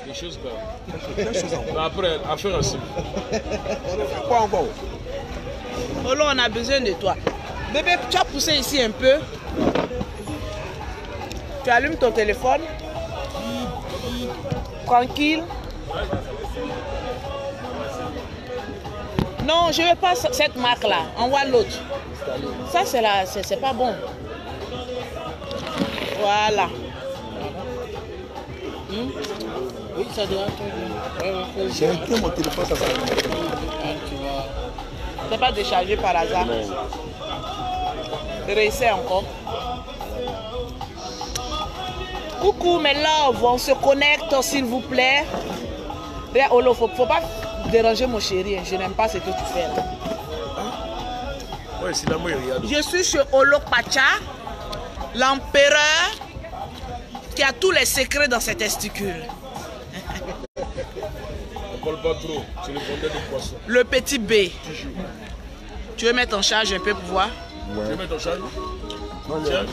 Des choses graves. Des choses encore. Après, affaire aussi. Quoi encore? Oh là, on a besoin de toi. Bébé, tu as poussé ici un peu. Tu allumes ton téléphone. Tranquille. Non, je ne veux pas cette marque-là. Envoie l'autre. Ça, c'est pas bon. Voilà. Oui, ça doit être. J'ai éteint mon téléphone, ça s'arrête. C'est pas déchargé par hasard. Réessaie encore. Coucou mes loves, on se connecte s'il vous plaît. Olo, faut pas déranger mon chéri, je n'aime pas ce que tu fais là. Ouais, c'est là moi, il regarde. Je suis chez Olo Pacha, l'empereur qui a tous les secrets dans ses testicules. On parle pas trop, c'est le fondeur de poisson. Le petit B. Tu veux mettre en charge un peu pour voir? Tu veux mettre en charge? Non, Tiens.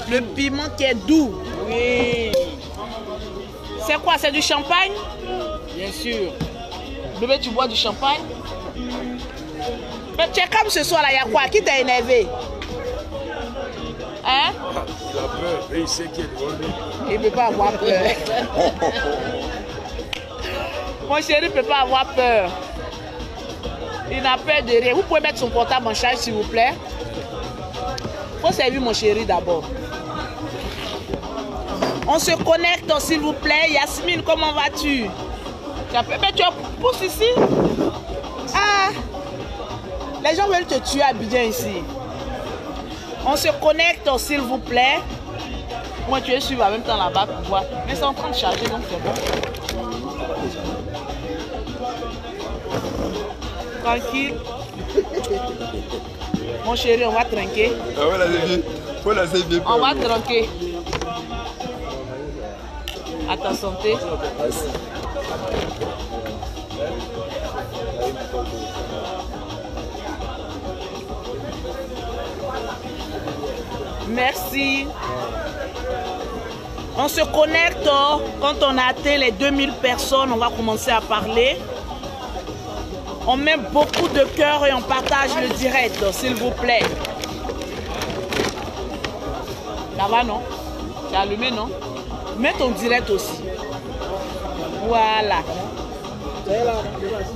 Le piment qui est doux. Oui, C'est quoi? C'est du champagne? bien sûr. Bébé, tu bois du champagne? Mais tu es comme ce soir là, il y a quoi? Qui t'a énervé? Hein? Il a peur et il sait qu'il est devant lui. Il ne peut pas avoir peur. Mon chéri ne peut pas avoir peur. Il n'a peur de rien. Vous pouvez mettre son portable en charge s'il vous plaît. Il faut servir mon chéri d'abord. On se connecte s'il vous plaît. Yasmine, comment vas-tu? Mais tu pousses ici? Ah! Les gens veulent te tuer à Abidjan ici. On se connecte s'il vous plaît. Moi tu es suivre en même temps là-bas pour voir. Mais c'est en train de charger donc c'est bon. Tranquille. Mon chéri, on va trinquer. Ah ouais, là, c'est bien. Faut la c'est bien. On va trinquer. À ta santé. Merci. On se connecte quand on a atteint les 2000 personnes. On va commencer à parler. On met beaucoup de cœur et on partage le direct, s'il vous plaît. Ça va, non? C'est allumé, non? Mets ton direct aussi. Voilà.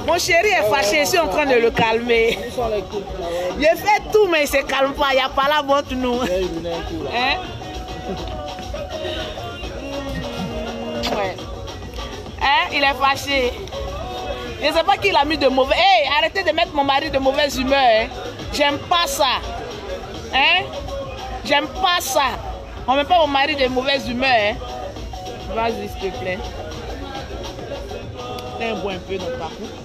Mon chéri est fâché, je suis en train de le calmer. J'ai fait tout, mais il ne se calme pas. Il n'y a pas la botte, nous. Hein? Ouais. Hein? Il est fâché. Je ne sais pas qui l'a mis de mauvais. Hey, arrêtez de mettre mon mari de mauvaise humeur. Hein? J'aime pas ça. Hein? J'aime pas ça. On ne met pas mon mari de mauvaise humeur. Hein? Vas-y, s'il te plaît. Tiens, bois un peu dans ta coupe.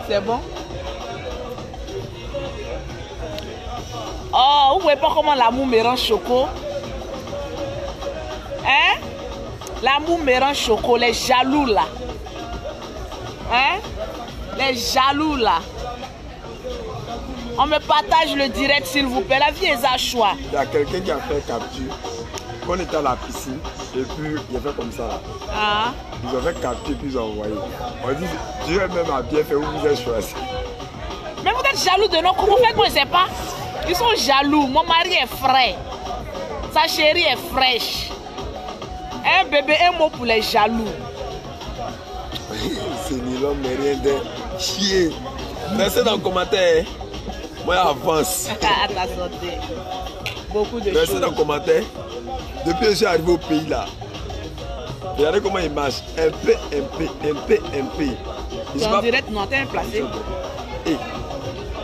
C'est bon? Oh, vous voyez pas comment l'amour mélange choco? Hein? L'amour mélange choco, les jaloux là. Hein? Les jaloux là. On me partage le direct s'il vous plaît. La vie est à choix. Il y a quelqu'un qui a fait capture. Quand on était à la piscine, et puis il a fait comme ça là. Ah. Ils ont fait capture puis ils ont envoyé. On dit, Dieu même a bien fait, vous vous êtes choisi. Mais vous êtes jaloux de nous. Comment faites-vous, je ne sais pas? Ils sont jaloux. Mon mari est frais. Sa chérie est fraîche. Un bébé, un mot pour les jaloux. C'est ni l'homme ni rien de chier. Restez dans le commentaire. Moi j'avance. À ta santé. Beaucoup de Restez choses. dans le commentaire. Depuis que je suis arrivé au pays là. Regardez comment il marche. Un peu. Tu es en direct, non, t'es placé. Hey,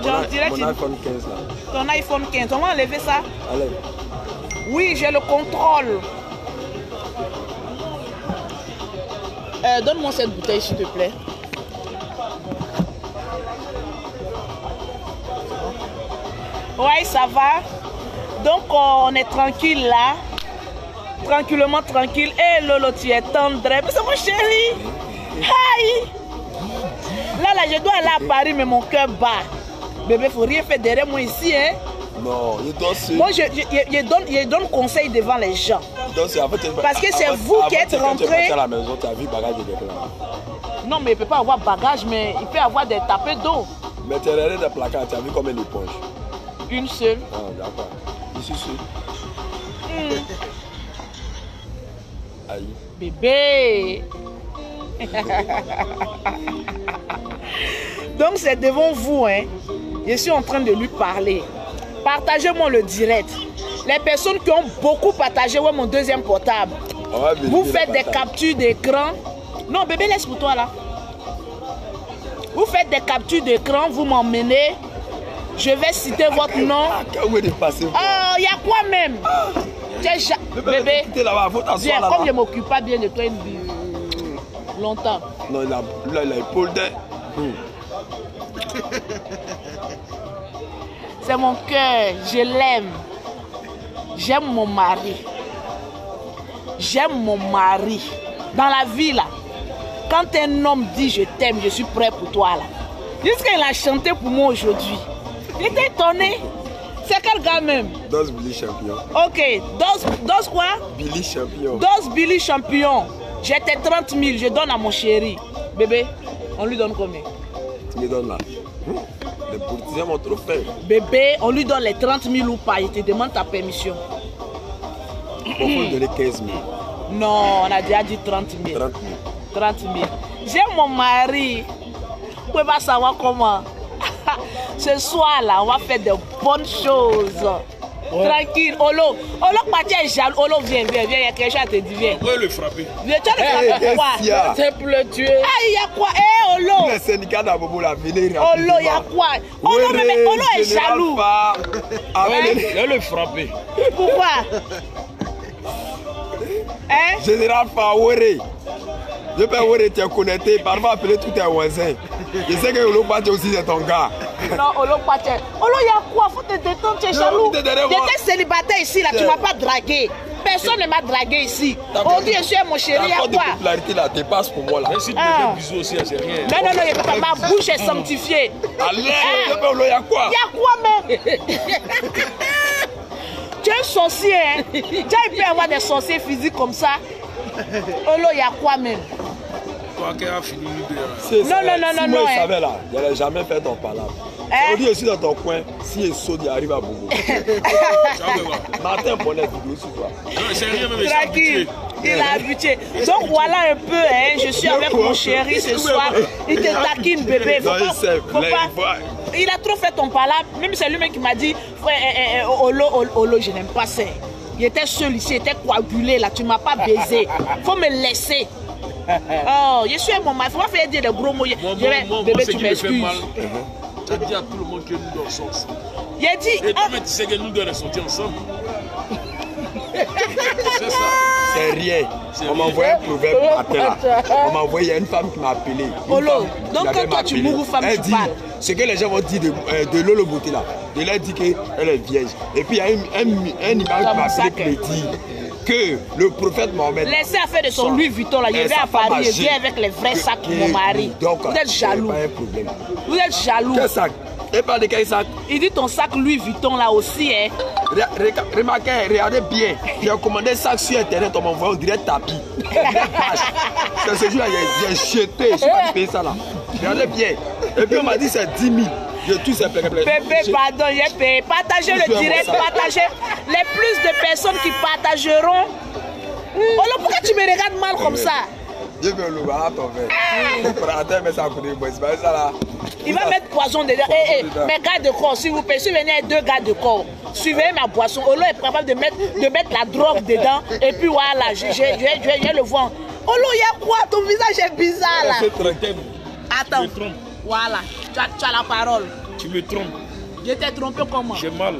Tu es en direct. mon iPhone 15 là. Ton iPhone 15. On va enlever ça. Allez. Oui, j'ai le contrôle. Donne-moi cette bouteille, s'il te plaît. Ouais, ça va. Donc, on est tranquille là. Tranquillement, tranquille. Et Lolo, tu es tendre. Mais c'est mon chéri. Hi. Là, je dois aller à Paris, mais mon cœur bat. Bébé, faut rien faire derrière moi ici, hein. Non, il doit se... Moi, je donne conseil devant les gens. Donc, en fait, Parce que c'est vous qui êtes rentré. À la maison, tu as vu bagage de quelqu'un. Non, mais il ne peut pas avoir bagage, mais il peut avoir des tapés d'eau. Mais tu as regardé des placards, tu as vu combien de poches? Une seule. Ah, d'accord. Ici, c'est... Aïe. Bébé. Donc c'est devant vous, hein. Je suis en train de lui parler. Partagez-moi le direct. Les personnes qui ont beaucoup partagé mon deuxième portable. Vous faites des captures d'écran. Non, bébé, laisse pour toi là. Vous faites des captures d'écran, vous m'emmenez. Je vais citer votre nom. Où est passé? Oh, il y a quoi même? Bébé, viens, là, comme je ne m'occupe pas bien de toi longtemps. Non, il a l'épaule d'un. C'est mon cœur, je l'aime. J'aime mon mari. J'aime mon mari. Dans la vie, là, quand un homme dit je t'aime, je suis prêt pour toi, là. Jusqu'il a chanté pour moi aujourd'hui. J'étais étonné. C'est quel gars même? Dos Billy Champion. Ok, Dos quoi? Billy Champion. Dos Billy Champion. J'étais 30 000, je donne à mon chéri. Bébé, on lui donne combien? Tu me donnes là. Les politiciens m'ont trop fait. Bébé, on lui donne les 30 000 ou pas, il te demande ta permission. On peut lui donner 15 000. Non, on a déjà dit 30 000. 30 000. 30 000. J'aime mon mari. Vous pouvez pas savoir comment. Ce soir là, on va faire de bonnes choses. Ouais. Tranquille, Olo. Olo, Patia est jaloux. Olo, viens, il y a quelque chose à te dire. Viens. On peut le frapper. Viens, tu vas le frapper quoi? C'est pour le tuer. Ah, il y a quoi? Eh, Olo. Le syndicat d'Abobo l'a venu. Olo, il y a quoi? Olo, mais Olo est jaloux. Là, le frapper. Pourquoi? Hein? Général Fawere. Je peux voir tu es connecté, parfois appeler tous tes voisins. Je sais que Olo Patia aussi c'est ton gars. Non, Olo Patia. Olo, il y a quoi? Faut te détendre, tu es jaloux. J'étais célibataire ici, là, tu ne m'as pas dragué. Personne ne m'a dragué ici. Aujourd'hui, je suis mon chéri, il y a quoi? La popularité là dépasse pour moi là. Mais si tu me fais bisous aussi, c'est rien. Non, non, non, il n'y a pas. Ma bouche est sanctifiée. Allez, il y a quoi? Il y a quoi même? Tu es un sorcier, hein? Tu peux avoir des sorciers physiques comme ça. Olo, il y a quoi même? Toi qui as fini nous deux. Non, non, non, non, non. Si moi je savais là, je n'allais jamais faire ton palabre. Aujourd'hui, je suis dans ton coin. Si il saute, il arrive à Bobo. Martin Bonnet, vidéo sur toi. Non, c'est rien même. Tranquille. Il a habitué. Donc voilà un peu, hein. Je suis avec mon chéri ce soir. Il te taquine, bébé. Faut pas. Il a trop fait ton palabre. Même c'est lui-même qui m'a dit, frère, Olo, je n'aime pas ça. Il était seul ici, il était coagulé là. Tu ne m'as pas baisé. Faut me laisser. Oh, je suis mon mari. Faut pas faire dire des gros mots. Bébé, tu m'excuses. Tu as dit à tout le monde que nous devons sortir. Il a dit. Et toi, tu sais que nous devons sortir ensemble. C'est ça. C'est rien. On m'a envoyé un proverbe matin là. On m'a envoyé, il y a une femme qui m'a appelé. Olo, donc quand toi tu mourras, femme, tu parles. Ce que les gens vont dire de Lolo Beauté là, de leur dire qu'elle est vierge. Et puis il y a un imam qui m'a appelé pour me dire que le prophète Mohamed. Laissez affaire de son Louis Vuitton là. Je vais à Paris, je viens avec les vrais sacs pour mon mari. Donc, vous êtes jaloux. Pas un problème. Vous êtes jaloux. Quel sac? Et pas de quel sac? Il dit ton sac Louis Vuitton là aussi, hein. Remarquez, regardez bien. J'ai commandé un sac sur internet, on m'a envoyé, on dirait tapis. C'est ce jour-là, j'ai jeté, je suis pas payé ça là. Regardez bien. Et puis on m'a dit c'est 10 000. Je touche ces plaies. Bébé, pardon, j'ai payé. Partagez le direct, partagez. Les plus de personnes qui partageront. Oh là, pourquoi tu me regardes mal comme ça? Je veux le voir à ton verre. Mais ça coûte c'est pas ça là. Il va mettre poison dedans. Mes gardes de corps, s'il vous plaît, si vous venez deux gardes de corps, suivez ma boisson. Olo est capable de mettre la drogue dedans. Et puis voilà, je vais le voir. Olo, il y a quoi? Ton visage est bizarre là. Attends. Tu me trompes. Voilà, tu as la parole. Tu me trompes. Je t'ai trompé comment? J'ai mal.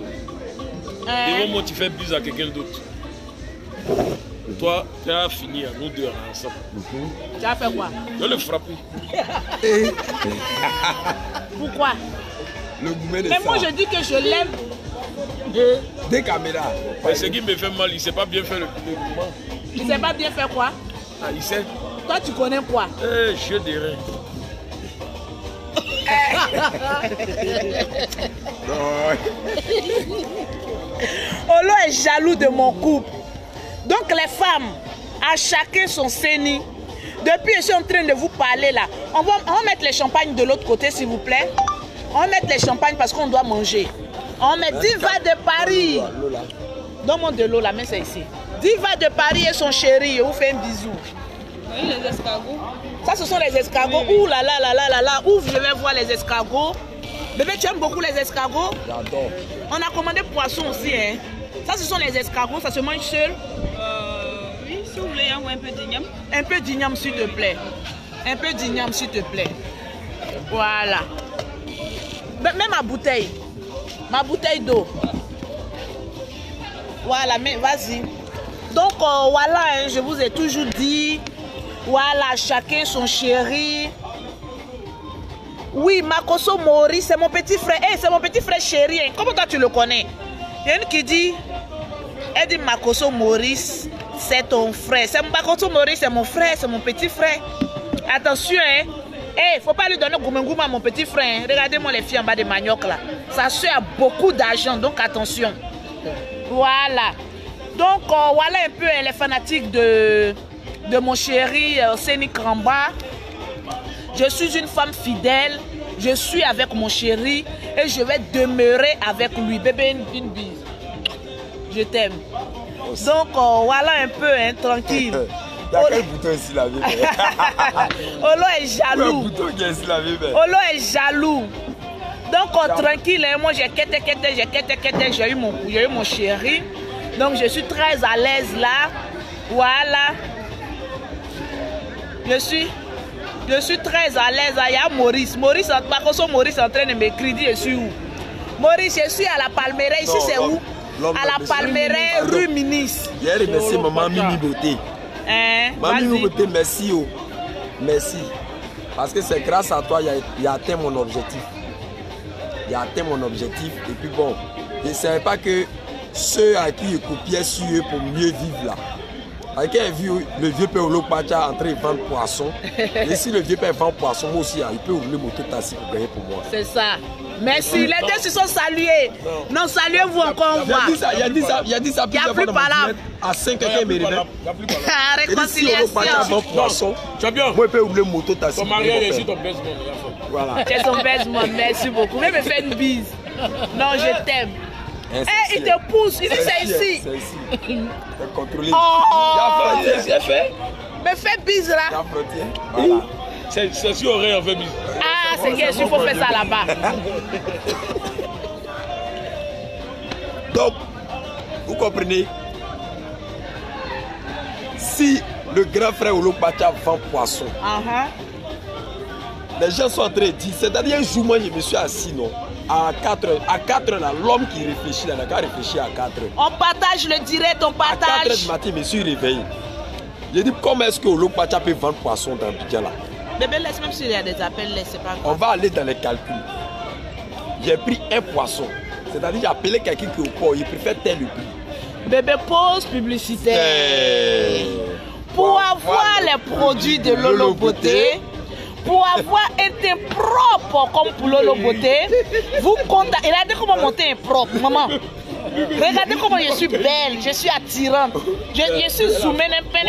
Devant moi, tu fais bise à quelqu'un d'autre. Toi, tu as fini à nous deux ensemble. Tu as fait quoi? Je vais le frapper. Pourquoi? Le gourmet de mais ça. moi, je dis que je l'aime. Des caméras. Mais ce qui me fait mal, il ne sait pas bien faire le mouvement. Il ne sait pas bien faire quoi? Ah, il sait. Toi, tu connais quoi? Jeu des reins. Olo est jaloux de mon couple. Donc les femmes, à chacun son séni. Depuis, je suis en train de vous parler là. On va mettre les champagnes de l'autre côté, s'il vous plaît. On va mettre les champagnes parce qu'on doit manger. On va mettre Diva de Paris. Donne-moi de l'eau, la main c'est ici. Diva de Paris et son chéri, on vous fait un bisou. Oui, les escargots. Ça, ce sont les escargots. Ouh là là là là là là. Ouvre, je vais voir les escargots. Bébé, tu aimes beaucoup les escargots? J'adore. On a commandé poisson aussi, hein. Ça, ce sont les escargots, ça se mange seul. Oui, si vous voulez, un peu d'igname. Un peu d'igname, s'il te plaît. Un peu d'igname, s'il te plaît. Voilà. Même ma bouteille. Ma bouteille d'eau. Voilà, mais vas-y. Donc, voilà, hein, je vous ai toujours dit. Voilà, chacun son chéri. Oui, Makoso Maurice, c'est mon petit frère. Hey, c'est mon petit frère chéri. Hein. Comment toi tu le connais? Il y a une qui dit, elle dit Makoso Maurice, c'est ton frère. C'est Makoso Maurice, c'est mon frère, c'est mon petit frère. Attention, hein. Hey, faut pas lui donner goumengoume à mon petit frère. Hein. Regardez-moi les filles en bas de manioc là. Sa soeur a beaucoup d'argent, donc attention. Voilà. Donc, voilà un peu les fanatiques de mon chéri Seni Kramba. Je suis une femme fidèle, je suis avec mon chéri et je vais demeurer avec lui. Bébé, une bise. Je t'aime. Donc, voilà un peu, hein, tranquille. Il y a quel bouton ici, la vie? Olo est jaloux. Le bouton qui est ici, la vie. Olo est jaloux. Donc, tranquille, hein, moi j'ai j'ai eu mon chéri. Donc, je suis très à l'aise là. Voilà. Je suis très à l'aise. Il y a Maurice. Maurice est en train de m'écrire. Je suis où? Maurice, je suis à la Palmeraie. Ici, c'est où? À la Palmeraie, rue Ministre. Hier, merci maman Mimi Beauté. Maman Mimi Beauté, merci. Oh. Merci. Parce que c'est grâce à toi il a atteint mon objectif. Il a atteint mon objectif. Et puis bon, je ne savais pas que ceux à qui je copiais sur eux pour mieux vivre là. Quand j'ai vu le vieux père Olo Pacha en train de vendre poisson, et si le vieux père vend poisson, moi aussi, il peut ouvrir moto taxi pour gagner pour moi. C'est ça. Merci. Les deux se sont salués. Non, saluez-vous encore, on voit. Il a dit ça plusieurs fois dans ma vie. À 5 quelqu'un me révèle. Réconciliation. Poisson, Champion. moi, je peux ouvrir moto taxi. Ton mari est ici, ton best man. Voilà. Tu es son best man, merci beaucoup. Viens me faire une bise. Non, je t'aime. Eh, il te pousse, il dit c'est ici. C'est ici. C'est contrôlé. Oh, c'est fait. me fais bise là. Voilà. C'est sur oreille, on fait bise. Ah, c'est bien, il faut faire ça là-bas. Donc, vous comprenez? Si le grand frère Olo Pacha vend poisson, les gens sont en train de dire, c'est-à-dire un jour, moi je me suis assis, non? À 4 heures, là, l'homme qui réfléchit, là, il a réfléchi à 4 heures. On partage le direct, on partage. À 4 heures du matin, je me suis réveillé. J'ai dit, comment est-ce que Olo Pacha peut vendre poisson dans Abidjan là? Bébé, laisse, même s'il y a des appels, laisse, c'est pas grave. On va aller dans les calculs. J'ai pris un poisson. C'est-à-dire, j'ai appelé quelqu'un qui est au port, il préfère tel le prix. Bébé, pause publicitaire. Pour avoir les produits de Lolo Beauté, pour avoir un teint propre comme pour Lolo Beauté, vous contactez. Regardez comment mon teint est propre, maman. Regardez comment je suis belle, je suis attirante. Je suis zoomée un peu.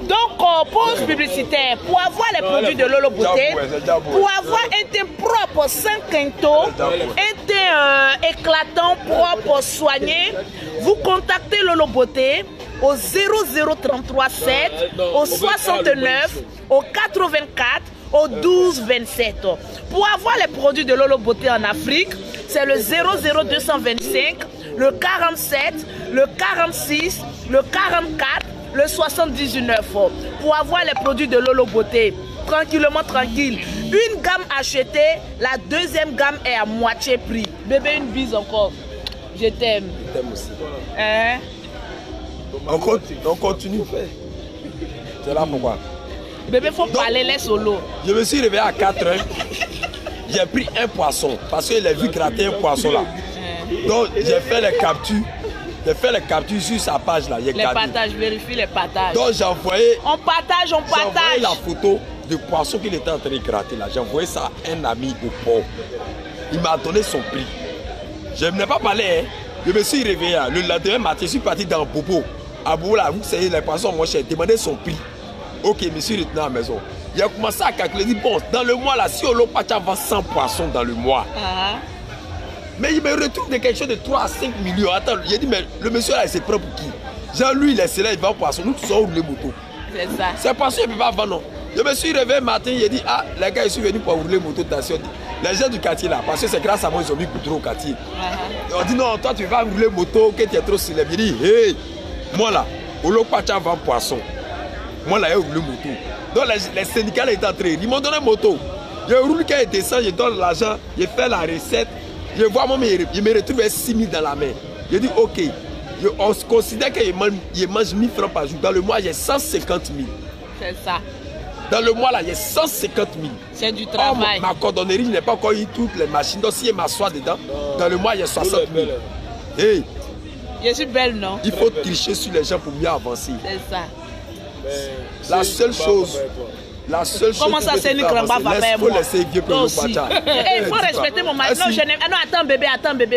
Donc, pause publicitaire. Pour avoir les produits de Lolo Beauté, pour avoir un teint propre, sans quinto, un teint éclatant, propre, soigné, vous contactez Lolo Beauté au 0033 7, au 69, au 84, au 12 27. Pour avoir les produits de Lolo Beauté en Afrique, c'est le 00225, le 47, le 46, le 44, le 79. Pour avoir les produits de Lolo Beauté, tranquillement tranquille. Une gamme achetée, la deuxième gamme est à moitié prix. Bébé, une bise encore. Je t'aime. Je t'aime aussi. Hein? On continue. C'est là pourquoi. Bébé, faut parler les solos. Je me suis réveillé à 4 heures. J'ai pris un poisson parce qu'il a vu gratter un poisson là. Donc j'ai fait les captures. J'ai fait les captures sur sa page là. Les partages, vérifie les partages. Donc j'ai envoyé. On partage, on partage. J'ai envoyé la photo de poisson qu'il était en train de gratter là. J'ai envoyé ça à un ami au port. Il m'a donné son prix. Je n'ai pas parlé, hein. Je me suis réveillé. Le lendemain matin, je suis parti dans Bobo. À Bobo, là, vous savez, les poissons, moi, j'ai demandé son prix. Ok, je me suis retenu à la maison. Il a commencé à calculer. Il dit, bon, dans le mois, là, si Olopacha vend 100 poissons dans le mois, mais il me retrouve de quelque chose de 3 à 5 millions. Attends, il a dit, mais le monsieur là, il se prend pour qui? Genre, lui, il est célèbre, il vend poisson. Nous, tous sommes roulés moto. C'est ça. Ces poissons, il ne peut pas vendre, non. Je me suis réveillé matin, il a dit, ah, les gars, ils sont venus pour rouler moto. Les gens du quartier là, parce que c'est grâce à moi, ils ont mis goudron au quartier. On dit, non, toi, tu vas rouler moto, que tu es trop célèbre. Il dit, hey, moi là, Olopacha vend poisson. Moi là, j'ai roulé moto. Donc, les syndicats étaient entrés. Ils m'ont donné moto. Je roule quand il descend, je donne l'argent, je fais la recette. Je vois moi, il me retrouve 6 000 dans la main. Je dis, ok, on se considère qu'il mange 1000 francs par jour. Dans le mois, j'ai 150 000. C'est ça. Dans le mois, là, j'ai 150 000. C'est du travail. Ma cordonnerie, je n'ai pas encore eu toutes les machines. Donc, si je m'assois dedans, dans le mois, j'ai 60 000. Hey, je suis belle, non? Il faut tricher sur les gens pour mieux avancer. C'est ça. La seule chose. La seule chose. Comment ça, c'est une cramba va faire moi? Il faut laisser vieux pour Olopacha. Il faut respecter mon mari. Non, je n'aime. Non, attends bébé.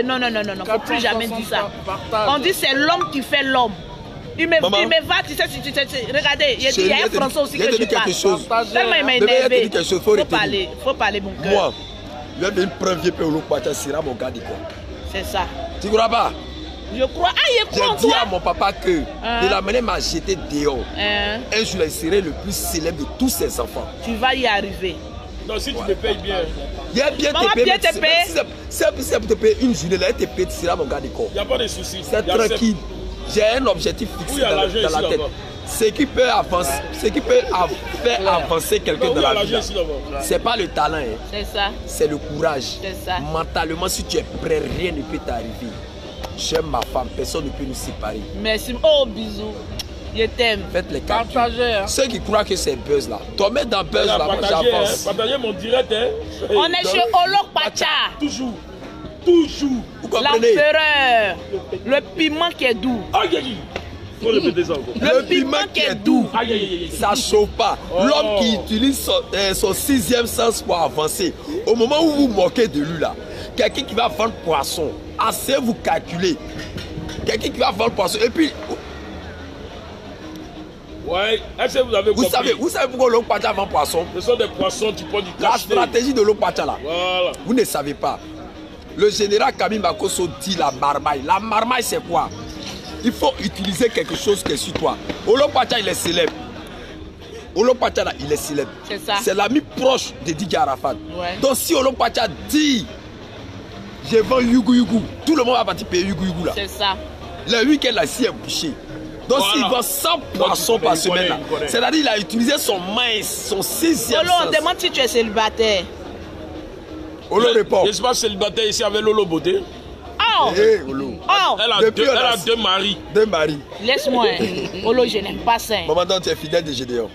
Non. Il ne faut plus jamais dire ça. On dit c'est l'homme qui fait l'homme. Il me va, tu sais, regardez, il y a un Français aussi que je parle. Tellement il m'a énervé. Faut parler mon cœur. Moi, je vais prendre vieux pour Olopacha, sera mon gars. C'est ça. Tu crois pas? Je crois. Ah, il croit en toi. J'ai dit à mon papa que de la manière m'a jeté dehors. Un jour, il serait le plus célèbre de tous ses enfants. Tu vas y arriver. Non, si tu me payes bien. Il y a bien te payer. Si c'est pour te payer une journée, là, il te paye, tu seras mon gars de corps. Il n'y a pas de souci. C'est tranquille. J'ai un objectif fixé dans la tête. Ce qui peut faire avancer quelqu'un dans la vie, c'est pas le talent. C'est ça. C'est le courage. C'est ça. Mentalement, si tu es prêt, rien ne peut t'arriver. J'aime ma femme, personne ne peut nous séparer. Merci. Oh, bisous. Je t'aime. Faites les calculs. Ceux qui croient que c'est buzz là, toi mets dans buzz là, moi j'avance. Partagez mon direct. On est chez Olopacha. Toujours. L'empereur. Le piment qui est doux. Faut répéter ça encore. Le piment qui est doux. Ça ne chauffe pas. L'homme qui utilise son 6e sens pour avancer. Au moment où vous moquez de lui là, quelqu'un qui va vendre poisson, assez vous calculer. Quelqu'un qui va vendre poisson. Et puis. Ouais, est-ce que vous avez compris? Vous savez pourquoi Olopacha vend poisson? Ce sont des poissons, tu prends du La cache. stratégie de Olopacha là. Voilà. Vous ne savez pas. Le général Camille Makosso dit la marmaille. La marmaille c'est quoi? Il faut utiliser quelque chose qui est sur toi. Olopacha il est célèbre. Olopacha là il est célèbre. C'est ça. C'est l'ami proche de Didier Arafat. Ouais. Donc si Olopacha dit je vends Yugu, tout le monde va partir payer Yugu là. C'est ça. Le week-end là si est bouché. Donc s'il vend 100 poissons par semaine là, c'est-à-dire il a utilisé son maïs, son 6e Olo, on demande si tu es célibataire. Olo répond. Je suis pas célibataire ici avec Lolo Beauté. Oh! Hey, Olo. Oh! Elle a deux maris. Deux maris. Laisse-moi. Olo, je n'aime pas ça. Maman, donc tu es fidèle de Gédéon.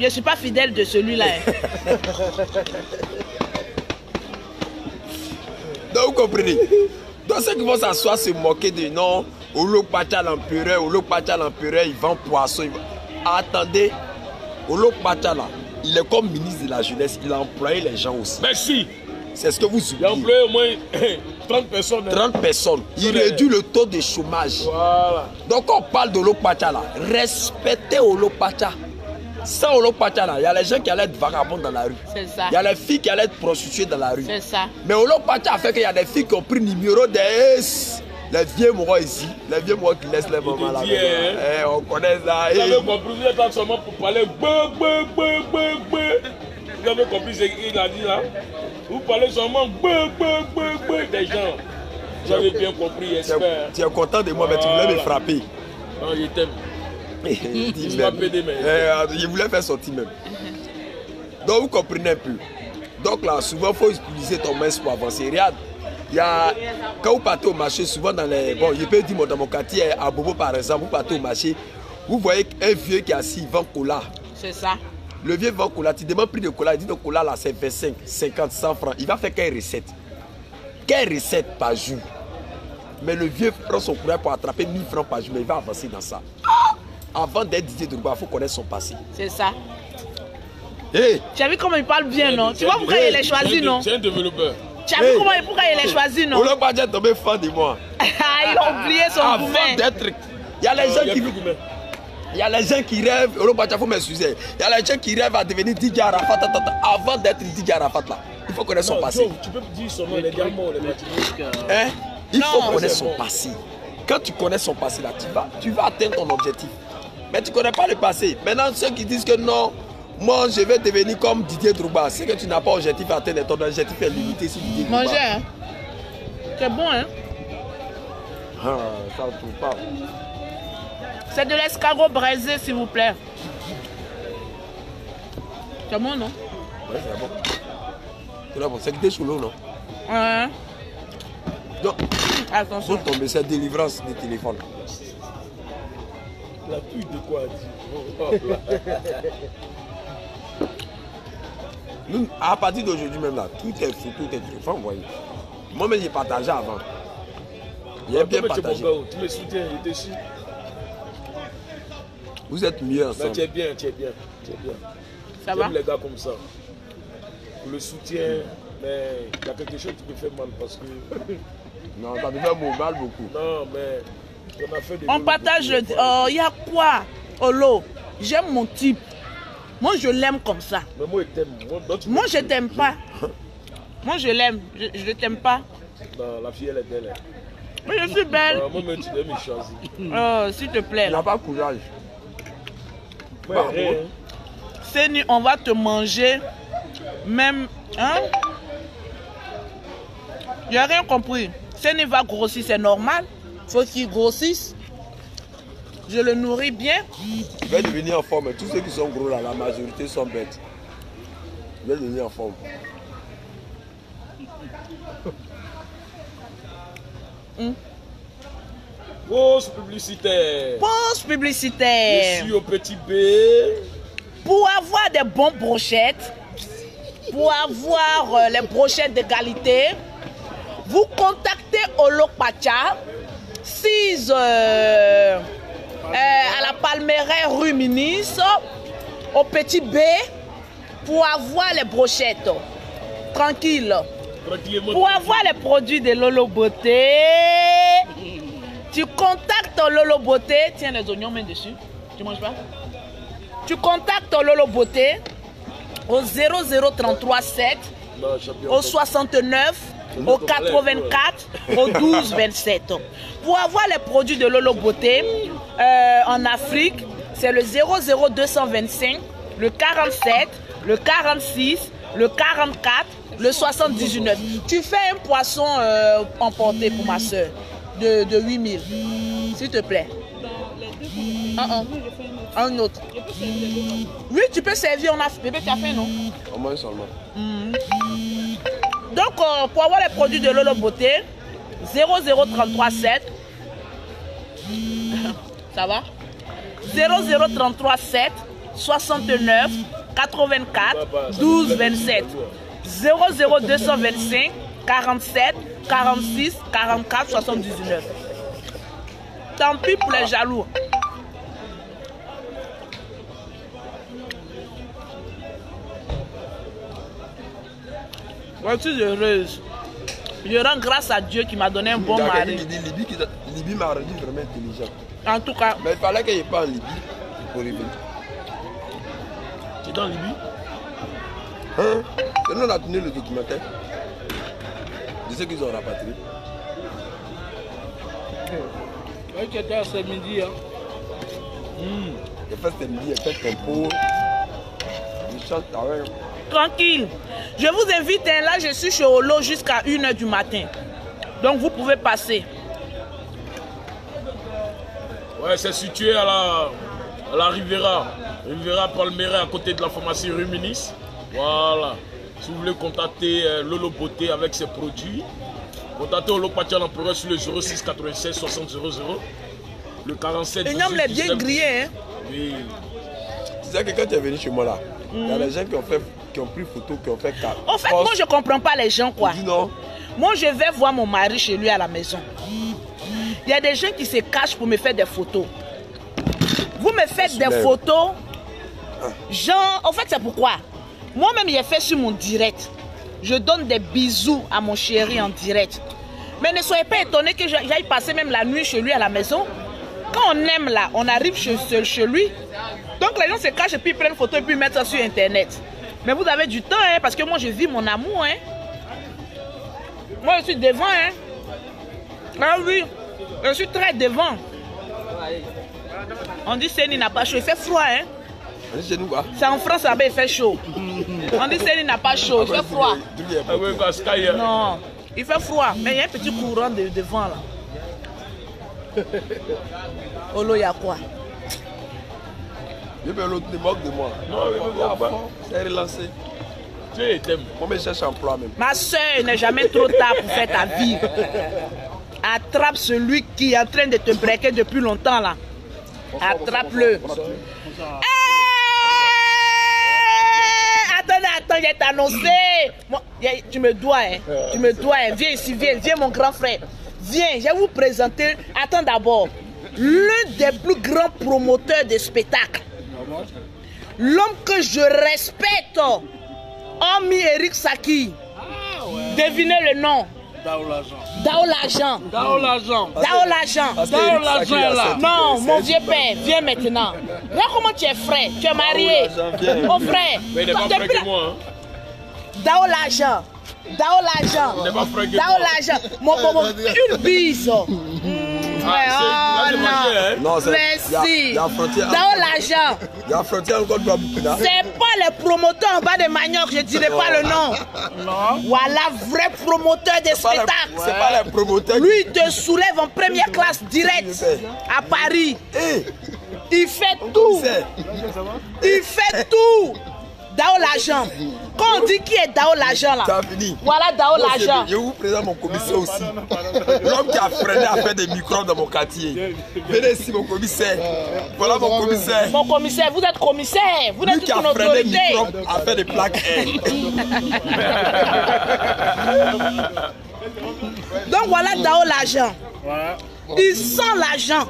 Je ne suis pas fidèle de celui-là. Donc vous comprenez. Donc ceux qui vont s'asseoir se moquer de non, Olopacha l'empereur, il vend poisson. Attendez, Olopacha là, il est comme ministre de la jeunesse, il a employé les gens aussi. Merci. C'est ce que vous oubliez. Il a employé au moins 30 personnes. 30 personnes. Il réduit le taux de chômage. Voilà. Donc quand on parle de Olopacha là, respectez Olopacha. Sans Olopacha là, il y a les gens qui allaient être vagabonds dans la rue. C'est ça. Il y a les filles qui allaient être prostituées dans la rue. C'est ça. Mais Olopacha a fait qu'il y a des filles qui ont pris le numéro des les vieux mois ici, les vieux mois qui laissent les mamans là. On connaît ça. Vous avez compris, vous êtes là seulement pour parler. Vous avez compris ce qu'il a dit là? Vous parlez seulement des gens. Vous avez bien compris, j'espère. Tu es content de moi, mais tu voulais me frapper. Non, je t'aime. Je voulais faire sortir même. Donc vous comprenez un peu. Donc là, souvent, il faut utiliser ton main pour avancer. Regarde, quand vous partez au marché, souvent dans les... Bon, je peux dire dans mon quartier, à Bobo par exemple, vous partez au marché, vous voyez un vieux qui est assis, il vend cola. C'est ça. Le vieux vend cola, tu demandes prix de cola, il dit que le cola là c'est 25, 50, 100 francs. Il va faire quelle recette? Quelle recette par jour? Mais le vieux prend son courage pour attraper 1000 francs par jour, mais il va avancer dans ça. Avant d'être Didier Drogba, il faut connaître son passé. C'est ça. Hey, Tu as vu comment il parle bien, non? Tu vois pourquoi il est choisi, non? C'est un développeur. Tu as vu pourquoi il est choisi, non? Olo Badja est tombé fan de moi. Il a oublié son Avant gourmet. d'être... Il y a les gens qui... Il y a les gens qui rêvent, Olo Badja, faut m'excuser. Il y a les gens qui rêvent à devenir Didier Arafat. Avant d'être Didier Arafat, là, il faut connaître son passé. Tu peux dire son nom, les gars morts, les Martiniques. Hein? Il faut Non. connaître son passé. Quand tu connais son passé, là, tu vas atteindre ton objectif. Mais tu ne connais pas le passé. Maintenant, ceux qui disent que non, moi je vais devenir comme Didier Drogba, c'est que tu n'as pas objectif à atteindre. Ton objectif est limité sur Didier Drogba. Manger, hein? C'est bon, hein? Ah, ça ne trouve pas. C'est de l'escargot braisé, s'il vous plaît. C'est bon, non? Ouais, c'est bon. C'est là, bon, c'est que t'es sous l'eau, non? Ouais. Donc, Attention. faut tomber, c'est délivrance des téléphones. La pute de quoi dire. Nous, à partir d'aujourd'hui même là, tout est fou, tout est téléphone, vous voyez. Moi-même, j'ai partagé avant. J'ai bien partagé. Tu me soutiens, il était sûr. Vous êtes mieux ensemble. Tu es bien, tu es bien. Tu es bien. Ça va? J'aime les gars comme ça. Pour le soutien, mais il y a quelque chose qui me fait mal parce que. Non, ça me fait mal beaucoup. Non, mais on a fait des. On partage le... Il y a quoi? Olo, j'aime mon type. Moi, je l'aime comme ça. Mais moi, je t'aime. Moi, je t'aime pas. Moi, je l'aime. Je ne t'aime pas. Non, la fille, elle est belle. Hein. Mais je suis belle. Non, moi, même tu dois me choisir. S'il te plaît. Il n'a pas courage. Ouais, rien. Séni, on va te manger. Même... Hein? J'ai rien compris. Séni va grossir, c'est normal. Faut qu'il grossisse. Je le nourris bien. Il va devenir en forme. Tous ceux qui sont gros là, la majorité sont bêtes. Il va devenir en forme. Pause publicitaire. Pause Je publicitaire. suis au petit B. Pour avoir des bonnes brochettes, pour avoir les brochettes de qualité, vous contactez Olo Pacha, 6 à la Palmeraie rue Ministre, au petit B, pour avoir les brochettes. Tranquille. Tranquillement. Pour avoir les produits de Lolo Beauté, tu contactes Lolo Beauté. Tiens les oignons, mets dessus. Tu manges pas? Tu contactes Lolo Beauté au 0033 7, Non, champion. au 69, au 84, au 12 27. Pour avoir les produits de Lolo Beauté en Afrique, c'est le 00225, le 47, le 46, le 44, le 79. Tu fais un poisson emporté pour ma soeur de 8000, s'il te plaît. Un autre. Oui, tu peux servir. On a... Bébé, tu as fait, non? Au moins seulement. Donc, pour avoir les produits de Lolo Beauté, 0033 7. Ça va? 0033 7 69 84 12 27. 00225 47 46 44 79. Tant pis pour les jaloux. Je suis heureuse. Je rends grâce à Dieu qui m'a donné un bon Il y a quelqu'un mari. qui dit Libye m'a rendu vraiment intelligent. En tout cas, Mais il fallait qu'il n'y ait pas en Libye pour revenir. Tu es dans Libye? Hein? Et nous on a tourné le documentaire de ceux qu'ils ont rapatriés. Oui, tu étais à ce midi. Hein. Il fait ses midi, il fait ses peaux. Il chante avec. tranquille. Je vous invite, hein, là je suis chez Olo jusqu'à 1h du matin. Donc vous pouvez passer. Ouais, c'est situé à la Riviera. Riviera Palmeraie, à côté de la pharmacie rue Ministre. Voilà. Si vous voulez contacter Lolo Beauté avec ses produits, contactez Olo Pacha l'Empereur sur le 06 96 60 00. Le 47 Et nous les bien grillés. Hein? Oui. Tu sais que quand tu es venu chez moi là, il y a des gens qui ont pris photo, qui ont fait carte. En fait, moi je ne comprends pas les gens quoi. Dis non. Moi je vais voir mon mari chez lui à la maison. Il y a des gens qui se cachent pour me faire des photos. Vous me faites des photos. Genre, en fait c'est pourquoi? Moi-même, j'ai fait sur mon direct. Je donne des bisous à mon chéri en direct. Mais ne soyez pas étonnés que j'aille passer même la nuit chez lui à la maison. Quand on aime là, on arrive chez lui. Donc les gens se cachent et puis ils prennent une photo et puis mettent ça sur internet. Mais vous avez du temps, hein, parce que moi je vis mon amour. Hein. Moi je suis devant. Hein. Ah oui, je suis très devant. On dit Séni n'a pas chaud, il fait froid. Hein. C'est en France là-bas il fait chaud. On dit Séni n'a pas chaud, il fait froid. Non, il fait froid, mais il y a un petit courant de vent là. Olo, il y a quoi? L'autre ne moque de moi. Non, il ne pas. C'est relancé. Tu t'aimes. Moi, je cherche emploi même. Ma soeur, il n'est jamais trop tard pour faire ta vie. Attrape celui qui est en train de te braquer depuis longtemps là. Attrape-le. Attends, je t'ai annoncé. Tu me dois, hein. Tu me dois, hein. Viens ici, viens mon grand frère. Viens, je vais vous présenter. Attends d'abord. L'un des plus grands promoteurs de spectacles. L'homme que je respecte. Omi Eric Saki. Devinez le nom. Dao l'argent. Dao l'argent. Dao l'argent. Dao l'argent. Dao l'argent est là. Non, mon vieux père, viens maintenant. Regarde comment tu es frère, tu es marié. Mon frère. Mais il n'est pas frère que moi. Hein. Dao l'argent. Dao l'argent. Il n'est pas frère que Dao l'argent. Une bise. Non, merci. Dao l'argent. Il y a frontière encore de Burkina. C'est pas les promoteurs en bas de Manioc, je dirais pas le nom. Non. Voilà, vrai promoteur de spectacle. C'est pas les promoteurs. Lui, il te soulève en première classe direct à Paris. Il fait tout. Il fait tout. Dao l'argent. Quand on dit qui est Dao l'argent là, voilà Dao l'argent. Je vous présente mon commissaire aussi. L'homme qui a freiné à faire des microbes dans mon quartier. Venez ici mon commissaire. Voilà mon commissaire. Mon commissaire, vous êtes commissaire. Vous n'êtes pas une autorité. À faire des plaques. Donc voilà Dao l'argent. Il sent l'argent.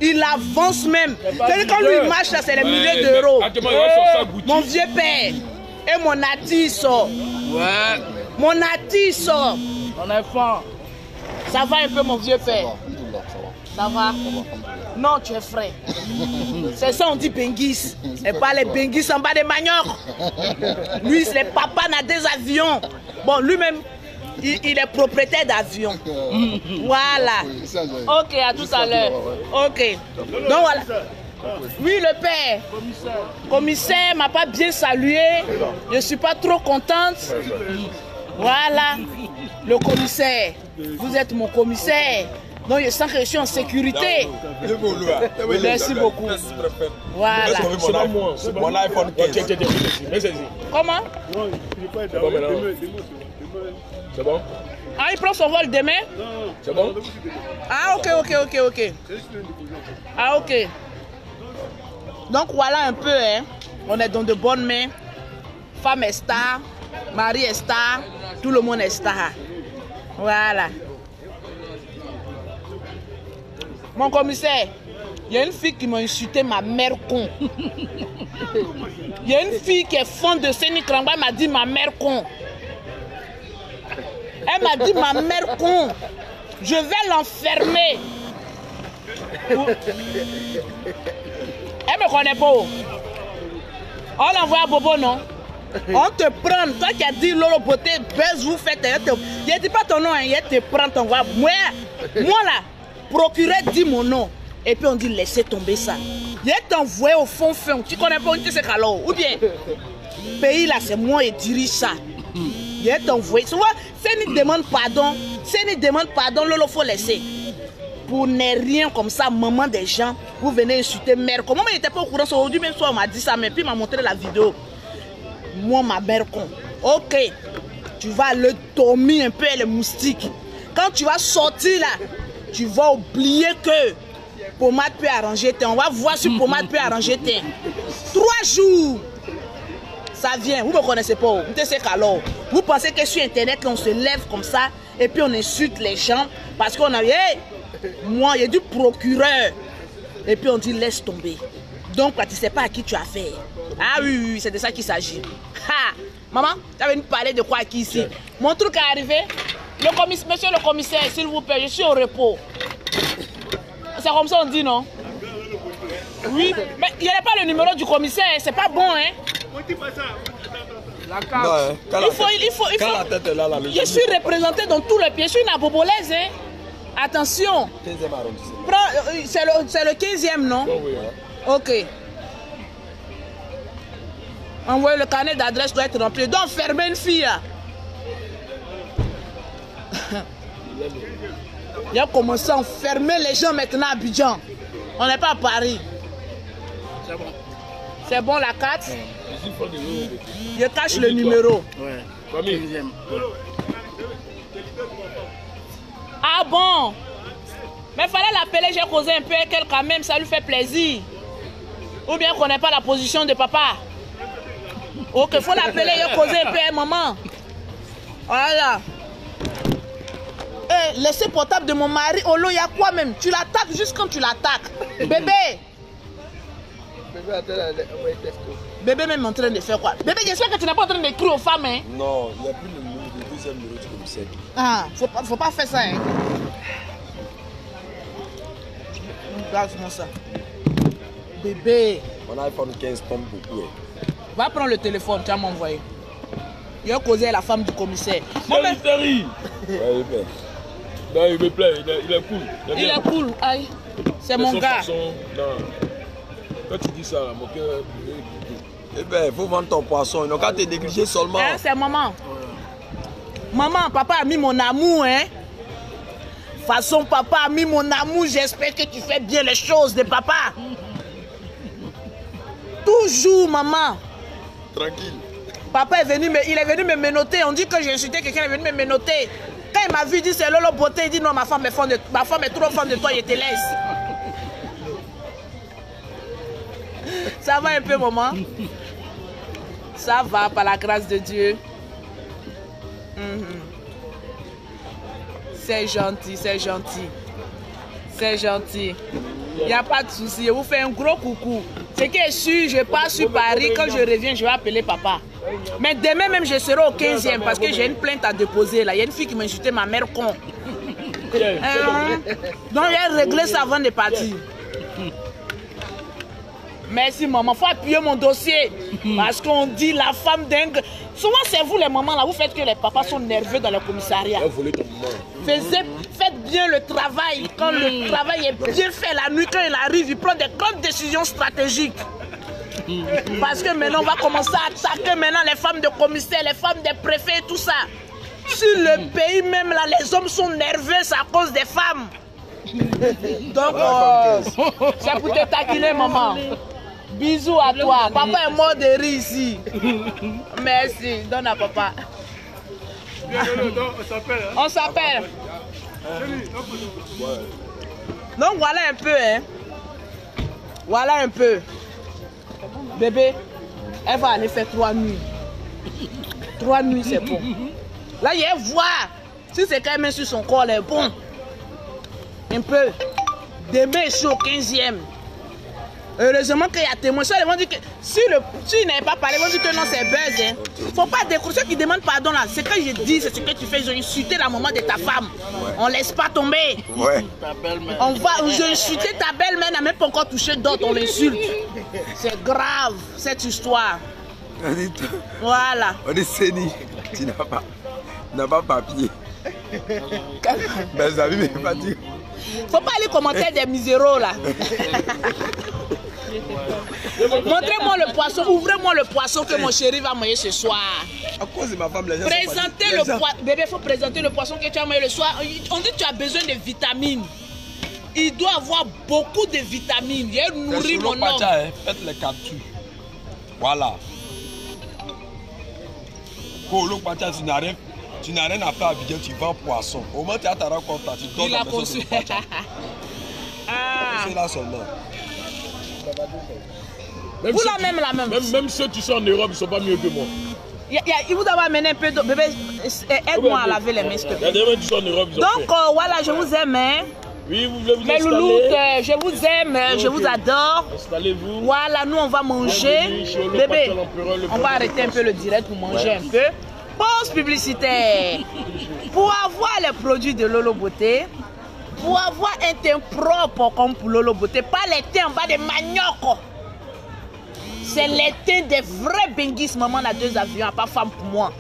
Il avance même. Quand lui il marche là, c'est les milliers d'euros. Mon vieux père. Et mon ati sort. Mon ati sort. On est fort. Ça va un peu mon vieux père. Ça va? Non, tu es frais. C'est ça on dit Benguis. Et pas les Benguis en bas des Manioc. Lui, c'est le papa n'a des avions. Bon, lui-même, il est propriétaire d'avions. Voilà. Ok, à tout à l'heure. Ok. Donc voilà. Oui, le père. Commissaire m'a pas bien salué. Je suis pas trop contente. Voilà. Le commissaire. Vous êtes mon commissaire. Donc je sens que je suis en sécurité. Merci beaucoup. Voilà. C'est pas moi. C'est mon iPhone 15. Comment? C'est bon? Ah, il prend son vol demain? C'est bon? Ah, ok. Ah, ok. Donc voilà un peu, hein. On est dans de bonnes mains. Femme est star, mari est star, tout le monde est star. Voilà. Mon commissaire, il y a une fille qui m'a insulté ma mère con. Il y a une fille qui est fan de Séni Krangba, elle m'a dit ma mère con. Elle m'a dit ma mère con. Je vais l'enfermer. Elle me connaît pas. On l'envoie à Bobo, non? On te prend. Toi qui as dit Lolo Beauté, baise, vous faites. Il ne dit pas ton nom, il te prend, t'envoie. Moi là, procureur dit mon nom. Et puis on dit laissez tomber ça. Il t'envoie au fond. Tu connais pas, tu sais qu'alors. Ou bien, pays là, c'est moi et dirige ça. Il t'envoie. Tu vois, si il demande pardon, Lolo faut laisser. Pour ne rien comme ça, maman des gens, vous venez insulter mère. Comment il n'était pas au courant? Aujourd'hui même soir on m'a dit ça, mais puis il m'a montré la vidéo. Moi, ma mère con. Ok, tu vas le dormir un peu les moustiques. Quand tu vas sortir là, tu vas oublier que Pomade peut arranger tes. On va voir si Pomade peut arranger tes. 3 jours, ça vient. Vous ne me connaissez pas. Vous pensez que sur Internet, on se lève comme ça et puis on insulte les gens parce qu'on a... Hey, moi, il y a du procureur. Et puis on dit laisse tomber. Donc, tu ne sais pas à qui tu as affaire. Ah oui, oui, c'est de ça qu'il s'agit. Maman, tu as venu parler de quoi qui ici? Mon truc est arrivé. Monsieur le commissaire, s'il vous plaît, je suis au repos. C'est comme ça on dit, non? Oui, mais il n'y a pas le numéro du commissaire, c'est pas bon, hein? La carte. Non, quand Il faut. quand la tête est là, Je suis représentée dans tout le pays. Je suis une abobolaise, hein? Attention. 15e arrondissement. C'est le 15e, non? Oui, Ok. Envoyez le carnet d'adresse doit être rempli. Donc, fermez une fille. Il a commencé à enfermer les gens maintenant à Abidjan. On n'est pas à Paris. C'est bon. C'est bon la carte? Ici, il faut des euros. Je cache le numéro. Ouais. Famille. 15e. Ah bon? Mais fallait l'appeler, j'ai causé un peu avec elle quand même, ça lui fait plaisir. Ou bien qu'on n'ait pas la position de papa. Ok, faut l'appeler, j'ai causé un peu à maman. Voilà. Eh, laissez portable de mon mari, oh là, il y a quoi même? Tu l'attaques juste quand tu l'attaques. Bébé! Bébé même en train de faire quoi? Bébé, j'espère que tu n'es pas en train d'écrire aux femmes, hein? Non, il n'y a plus le deuxième numéro du commissaire. Ah, faut pas faire ça, hein? Regarde-moi ça. Bébé! Mon iPhone 15 tombe beaucoup. Va prendre le téléphone, tu vas m'envoyer. Il a causé à la femme du commissaire. Mon mystérieux. Ouais, il plaît. Non, il me plaît, il est cool. Il est cool, aïe. C'est mon gars. Quand tu dis ça, mon cœur. Eh ben, il faut vendre ton poisson. Donc, quand tu es négligé seulement. Hein, c'est maman. Maman, papa a mis mon amour, hein. Façon, papa a mis mon amour. J'espère que tu fais bien les choses de papa. Toujours, maman. Tranquille. Papa est venu, il est venu me menotter. On dit que j'ai insulté quelqu'un, il est venu me menotter. Quand il m'a vu, il dit c'est Lolo Beauté. Il dit non, ma femme est trop fan de toi, je te laisse. Ça va un peu, maman? Ça va, par la grâce de Dieu. C'est gentil, c'est gentil. C'est gentil. Il n'y a pas de souci. Je vous fais un gros coucou. Ce qui est sûr, je pars sur Paris. Quand je reviens, je vais appeler papa. Mais demain même, je serai au 15e parce que j'ai une plainte à déposer là. Il y a une fille qui m'a insulté ma mère con. Donc, j'ai réglé ça avant de partir. Merci maman, il faut appuyer mon dossier. Parce qu'on dit la femme dingue. Souvent c'est vous les mamans là, vous faites que les papas sont nerveux dans le commissariat. Faites bien le travail. Quand le travail est bien fait la nuit, quand il arrive, il prend des grandes décisions stratégiques. Parce que maintenant on va commencer à attaquer maintenant les femmes de commissaire, les femmes des préfets et tout ça. Sur le pays même là, les hommes sont nerveux, c'est à cause des femmes. Donc c'est pour te taquiner maman. Bisous à toi. Papa est mort de rire ici. Merci. Donne à papa. On s'appelle. Donc voilà un peu, hein. Voilà un peu. Bébé, elle va aller faire 3 nuits. 3 nuits, c'est bon. Là, il va voir si c'est quand même sur son corps, est bon. Un peu. Demain, je suis au 15e. Heureusement qu'il y a témoin. Ils vont dire que si il n'avait pas parlé, ils vont dire que non, c'est buzz. Hein. Faut pas décrocher. Ceux qui demandent pardon là, c'est que je dis, c'est ce que tu fais. Ils ont insulté la maman de ta femme. Ouais. On laisse pas tomber. Ouais. J'ai insulté ta belle-mère, n'a même pas encore touché d'autres, on l'insulte. C'est grave cette histoire. Voilà. On est séni. Tu n'as pas papier. Mes amis m'ont pas dit. Faut pas aller commenter des miséros là. Montrez-moi le poisson, ouvrez-moi le poisson que mon chéri va manger ce soir. À cause de ma femme, les gens présentez le poisson. Bébé, il faut présenter le poisson que tu as mangé le soir. On dit que tu as besoin de vitamines. Il doit avoir beaucoup de vitamines. Il nourrit mon homme. Faites les captures. Voilà. Kolo Pacha, tu n'as rien à faire à Abidjan, tu vends poisson. Au moment où tu as ta rencontre, tu donnes la maison de Pacha. C'est là seulement. Vous la même. Même ceux qui sont en Europe, ils ne sont pas mieux que moi. Il vous a amené un peu d'eau. Bébé, aide-moi à laver les mains. Il y a des gens qui sont en Europe, ils ont donc, voilà, je vous aime. Hein. Oui, vous voulez vous Mes installer? louloutes, je vous aime, je vous adore. Installez-vous. Voilà, nous on va manger. Bébé, on va arrêter un peu le direct pour manger un peu. Pause publicitaire. Pour avoir les produits de Lolo Beauté, pour avoir un teint propre comme pour Lolo Beauté, pas les teints en bas de manioc. C'est les teints des vrais benguis, maman a 2 avions, pas femme pour moi.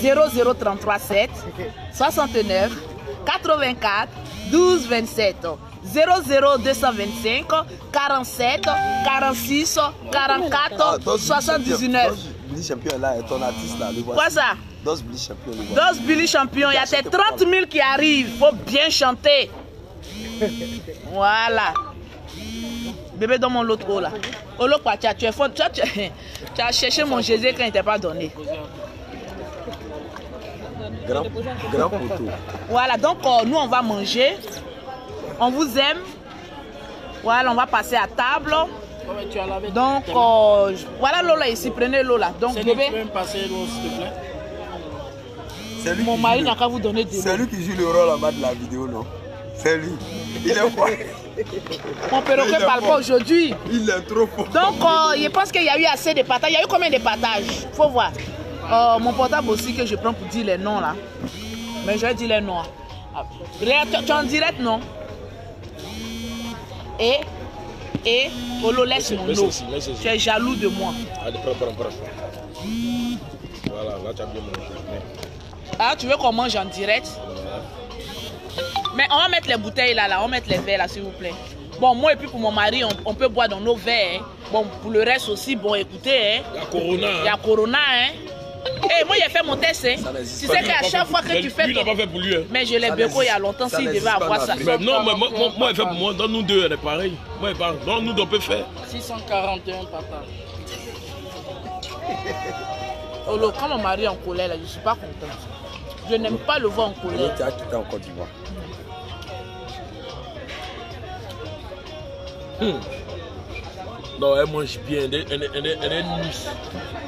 00337 69 84 12 27 00225 47 46 44 79. Billy Champion là, ton artiste là, le voici. Quoi ça? Dos Billy Champion, le voici. Dos Billy Champion, il y a tes 30 000 qui arrivent, faut bien chanter. Voilà. Bébé dans mon lot là. Oh là quoi, tu as cherché mon Jésus quand il t'est pas donné. Grand poteau. Voilà, donc nous on va manger. On vous aime. Voilà, on va passer à table. Donc voilà Lola ici, prenez Lola. Donc bébé. Mon mari n'a qu'à vous donner des. C'est lui qui joue le rôle en bas de la vidéo, non? C'est lui. Il est fort. Mon perroquet ne parle pas aujourd'hui. Il est trop fort. Donc je pense qu'il y a eu assez de partages. Il y a eu combien de partages? Faut voir. Mon portable aussi que je prends pour dire les noms là. Mais je vais dire les noms. Tu es en direct, non? Et Olo, laisse mon nom. Tu es jaloux de moi. Allez, prends. Voilà, là tu as bien monté. Ah, tu veux qu'on mange en direct? Mais on va mettre les bouteilles là, on va mettre les verres là, s'il vous plaît. Bon, moi et puis pour mon mari, on peut boire dans nos verres. Hein. Bon, pour le reste aussi, bon, écoutez. Hein. Il y a Corona. Il y a Corona, hein. Hey, moi, j'ai fait mon test. Hein. Tu sais qu'à chaque fois que tu fais. Lui, il n'a pas fait pour lui. Hein. Mais je l'ai béco il y a longtemps s'il devait avoir ça. Mais non, mais moi, il fait pour moi. Dans nous deux, elle est pareille. Moi, il parle. Dans nous deux, on peut faire. 641 partages. Oh, là, quand mon mari est en colère, là, je ne suis pas contente. Je n'aime pas le voir en colère. Tu as quitté en Côte d'Ivoire. Non, elle mange bien. Elle est miss.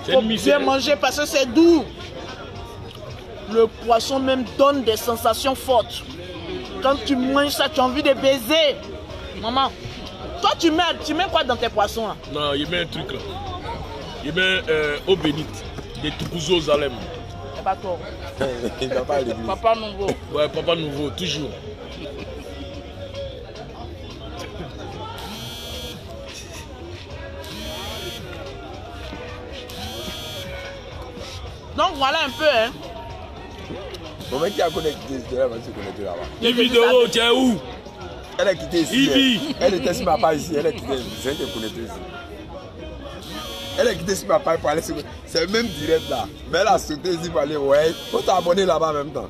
Il faut bien manger parce que c'est doux. Le poisson même donne des sensations fortes. Quand tu manges ça, tu as envie de baiser. Maman, toi tu mets quoi dans tes poissons là? Non, il met un truc là. Il met eau bénite. Des Tukuzo Zalem. C'est pas toi. Il va pas aller. Papa nouveau. Ouais, papa nouveau, toujours. Donc voilà un peu, hein. Mon mec qui a connecté, c'est là, vas-y, connecté là-bas. Ivi Doro, tu es où? Elle est quittée ici. Ivi. Elle était sur ma page ici, elle est quittée ici. C'est elle qui est connectée ici. Elle est quittée sur ma page pour aller sur. C'est le même direct là. Mais elle a sauté ici pour aller, ouais. Faut t'abonner là-bas en même temps.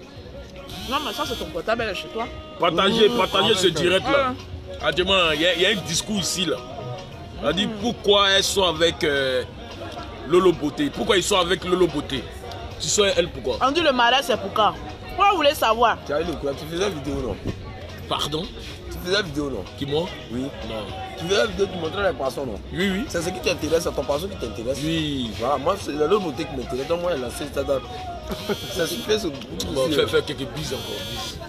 Non, mais ça c'est ton portable, elle est chez toi. Partagez ce direct là. Adjement, il y a un discours ici là. Elle dit pourquoi elles sont avec Lolo Beauté. Pourquoi ils sont avec Lolo Beauté? Tu sais elle pourquoi? On dit le mariage c'est pour quand? Pourquoi vous voulez savoir? Tu as eu le quoi? Tu faisais vidéo non? Pardon? Tu faisais vidéo non? Qui moi? Oui. Non. Tu faisais vidéo, tu montrais les poissons non? Oui, oui. C'est ce qui t'intéresse, c'est ton poisson qui t'intéresse. Oui. Voilà, moi c'est Lolo Beauté qui m'intéresse. Donc moi elle a lancé ça dans. Ça se fait sur. Bon, fais quelques bises encore. Bises.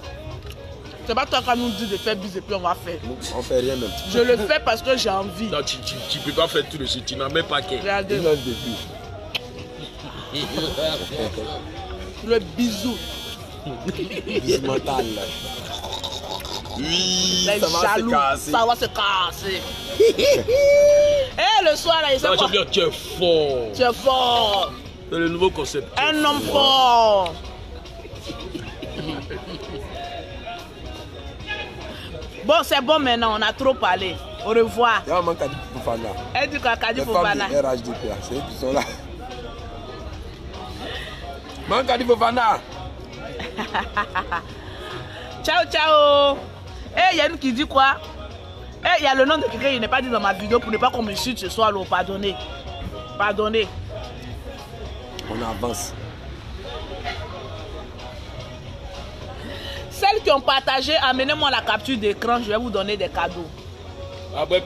C'est pas toi qui nous dit de faire bis et puis on va faire. On fait rien même. Je le fais parce que j'ai envie. Non, tu peux pas faire tout de suite. Tu n'as même pas qu'un. Regardez. Il lance des filles. Le bisou. Bisou mental. Oui, Les ça va jaloux, se casser. ça va se casser. Et le soir là, il sait Ça quoi? va bien, tu es fort. Tu es fort. C'est le nouveau concept. Un homme fort. Bon, c'est bon maintenant, on a trop parlé. Au revoir. Il y a un manque à dire pour Fana. Elle dit qu'à Kadi Les femmes Fofana. de RHDP, c'est eux qui sont là. Manque à dire pour Fana. Ciao, ciao. Eh, il y a une qui dit quoi? Eh, il y a le nom de quelqu'un qui n'est pas dit dans ma vidéo pour ne pas qu'on me chute ce soir. Pardonnez. Pardonnez. On avance. Celles qui ont partagé, amenez-moi la capture d'écran, je vais vous donner des cadeaux. Ah ben,